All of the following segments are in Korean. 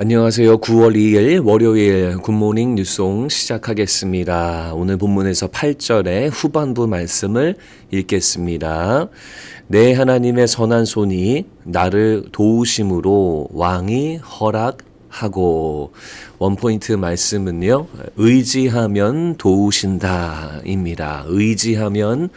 안녕하세요. 9월 2일 월요일 굿모닝 뉴송 시작하겠습니다. 오늘 본문에서 8절의 후반부 말씀을 읽겠습니다. 내 하나님의 선한 손이 나를 도우심으로 왕이 허락하고, 원포인트 말씀은요, 의지하면 도우신다 입니다. 의지하면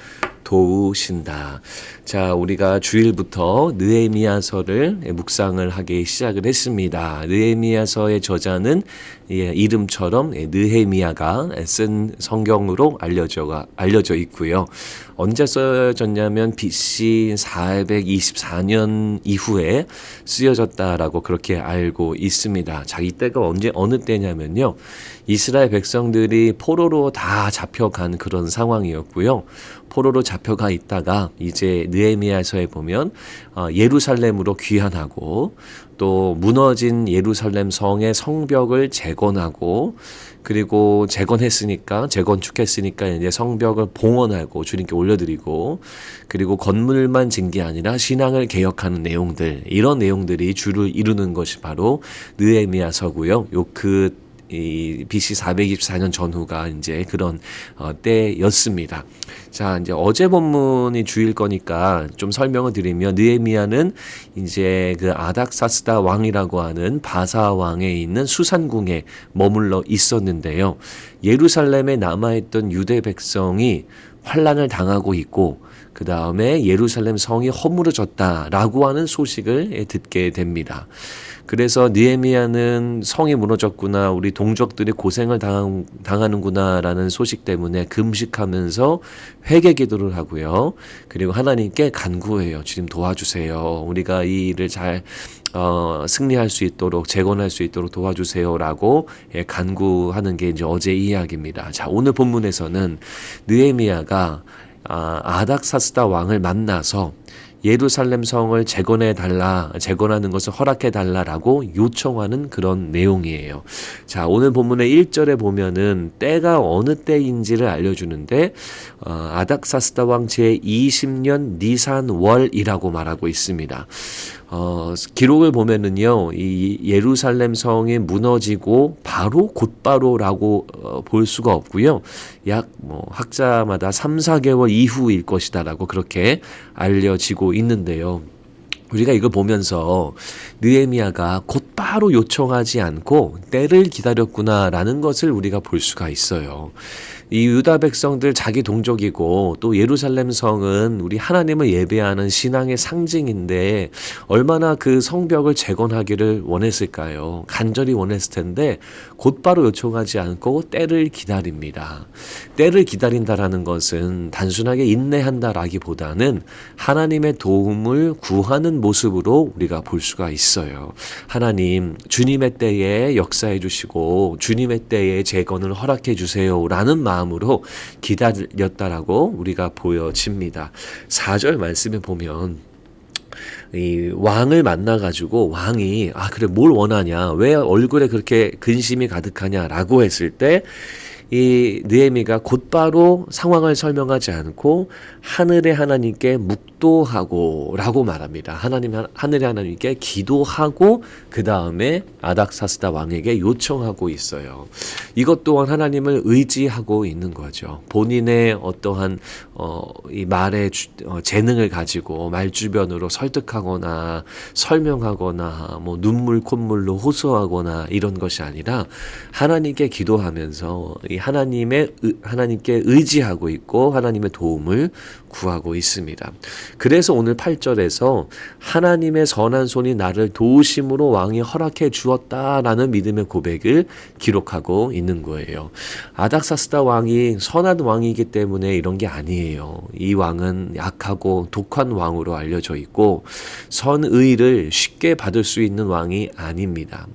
도우신다. 자, 우리가 주일부터 느헤미야서를 묵상을 하기 시작을 했습니다. 느헤미야서의 저자는 이름처럼 느헤미야가 쓴 성경으로 알려져 있고요. 언제 쓰여졌냐면 BC 424년 이후에 쓰여졌다라고 그렇게 알고 있습니다. 자, 이때가 어느 때냐면요, 이스라엘 백성들이 포로로 다 잡혀간 그런 상황이었고요. 포로로 잡혀가 있다가 이제 느헤미야서에 보면 예루살렘으로 귀환하고, 또 무너진 예루살렘 성의 성벽을 재건하고, 그리고 재건축했으니까 이제 성벽을 봉헌하고 주님께 올려드리고, 그리고 건물만 짓는 게 아니라 신앙을 개혁하는 내용들, 이런 내용들이 주를 이루는 것이 바로 느헤미야서고요. 이 BC 424년 전후가 이제 그런 때였습니다. 자, 이제 어제 본문이 주일 거니까 좀 설명을 드리면, 느헤미야는 이제 그 아닥사스다 왕이라고 하는 바사 왕에 있는 수산궁에 머물러 있었는데요. 예루살렘에 남아있던 유대 백성이 환란을 당하고 있고, 그 다음에 예루살렘 성이 허물어졌다라고 하는 소식을 듣게 됩니다. 그래서 느헤미야는 성이 무너졌구나, 우리 동족들이 고생을 당하는구나라는 소식 때문에 금식하면서 회개 기도를 하고요. 그리고 하나님께 간구해요. 주님 도와주세요. 우리가 이 일을 잘 승리할 수 있도록, 재건할 수 있도록 도와주세요라고 간구하는 게 이제 어제 이야기입니다. 자, 오늘 본문에서는 느헤미야가 아닥사스다 왕을 만나서 예루살렘 성을 재건하는 것을 허락해 달라라고 요청하는 그런 내용이에요. 자, 오늘 본문의 1절에 보면은 때가 어느 때인지를 알려주는데, 아닥사스다 왕 제20년 니산월이라고 말하고 있습니다. 기록을 보면은요, 이 예루살렘 성이 무너지고 곧바로라고 볼 수가 없고요. 약 학자마다 3, 4개월 이후일 것이다라고 그렇게 알려지고 있는데요. 우리가 이걸 보면서 느헤미야가 곧바로 요청하지 않고 때를 기다렸구나라는 것을 우리가 볼 수가 있어요. 이 유다 백성들 자기 동족이고, 또 예루살렘 성은 우리 하나님을 예배하는 신앙의 상징인데 얼마나 그 성벽을 재건하기를 원했을까요? 간절히 원했을 텐데 곧바로 요청하지 않고 때를 기다립니다. 때를 기다린다라는 것은 단순하게 인내한다라기보다는 하나님의 도움을 구하는 모습으로 우리가 볼 수가 있어요. 하나님, 주님의 때에 역사해 주시고 주님의 때에 재건을 허락해 주세요라는 마음으로 기다렸다라고 우리가 보여집니다. 4절 말씀에 보면, 이 왕을 만나가지고 왕이 그래, 뭘 원하냐, 왜 얼굴에 그렇게 근심이 가득하냐라고 했을 때, 이 느헤미야가 곧바로 상황을 설명하지 않고 하늘의 하나님께 묵도하고라고 말합니다. 하늘의 하나님께 기도하고 그 다음에 아닥사스다 왕에게 요청하고 있어요. 이것 또한 하나님을 의지하고 있는 거죠. 본인의 어떠한 이 말의 재능을 가지고 말주변으로 설득하거나 설명하거나 눈물 콧물로 호소하거나 이런 것이 아니라 하나님께 기도하면서 하나님께 의지하고 있고 하나님의 도움을 구하고 있습니다. 그래서 오늘 8절에서 하나님의 선한 손이 나를 도우심으로 왕이 허락해 주었다라는 믿음의 고백을 기록하고 있는 거예요. 아닥사스다 왕이 선한 왕이기 때문에 이런 게 아니에요. 이 왕은 약하고 독한 왕으로 알려져 있고 선의를 쉽게 받을 수 있는 왕이 아닙니다.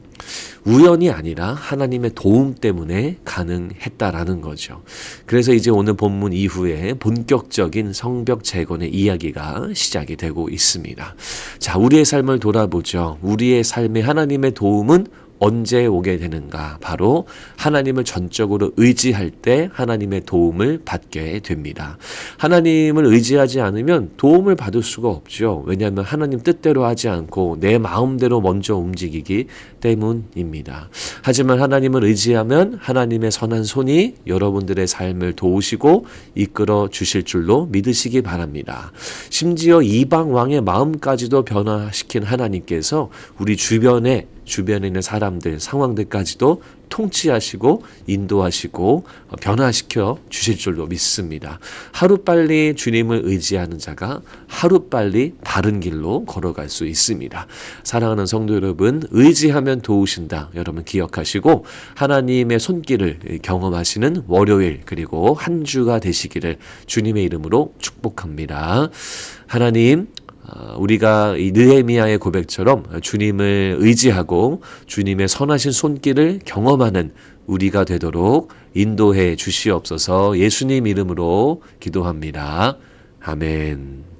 우연이 아니라 하나님의 도움 때문에 가능했다라는 거죠. 그래서 이제 오늘 본문 이후에 본격적인 성벽 재건의 이야기가 시작이 되고 있습니다. 자, 우리의 삶을 돌아보죠. 우리의 삶에 하나님의 도움은 언제 오게 되는가? 바로 하나님을 전적으로 의지할 때 하나님의 도움을 받게 됩니다. 하나님을 의지하지 않으면 도움을 받을 수가 없죠. 왜냐하면 하나님 뜻대로 하지 않고 내 마음대로 먼저 움직이기 때문입니다. 하지만 하나님을 의지하면 하나님의 선한 손이 여러분들의 삶을 도우시고 이끌어 주실 줄로 믿으시기 바랍니다. 심지어 이방 왕의 마음까지도 변화시킨 하나님께서 우리 주변에 있는 사람들, 상황들까지도 통치하시고 인도하시고 변화시켜 주실 줄로 믿습니다. 하루빨리 주님을 의지하는 자가 하루빨리 바른 길로 걸어갈 수 있습니다. 사랑하는 성도 여러분, 의지하면 도우신다. 여러분 기억하시고 하나님의 손길을 경험하시는 월요일 그리고 한 주가 되시기를 주님의 이름으로 축복합니다. 하나님, 우리가 이 느헤미야의 고백처럼 주님을 의지하고 주님의 선하신 손길을 경험하는 우리가 되도록 인도해 주시옵소서. 예수님 이름으로 기도합니다. 아멘.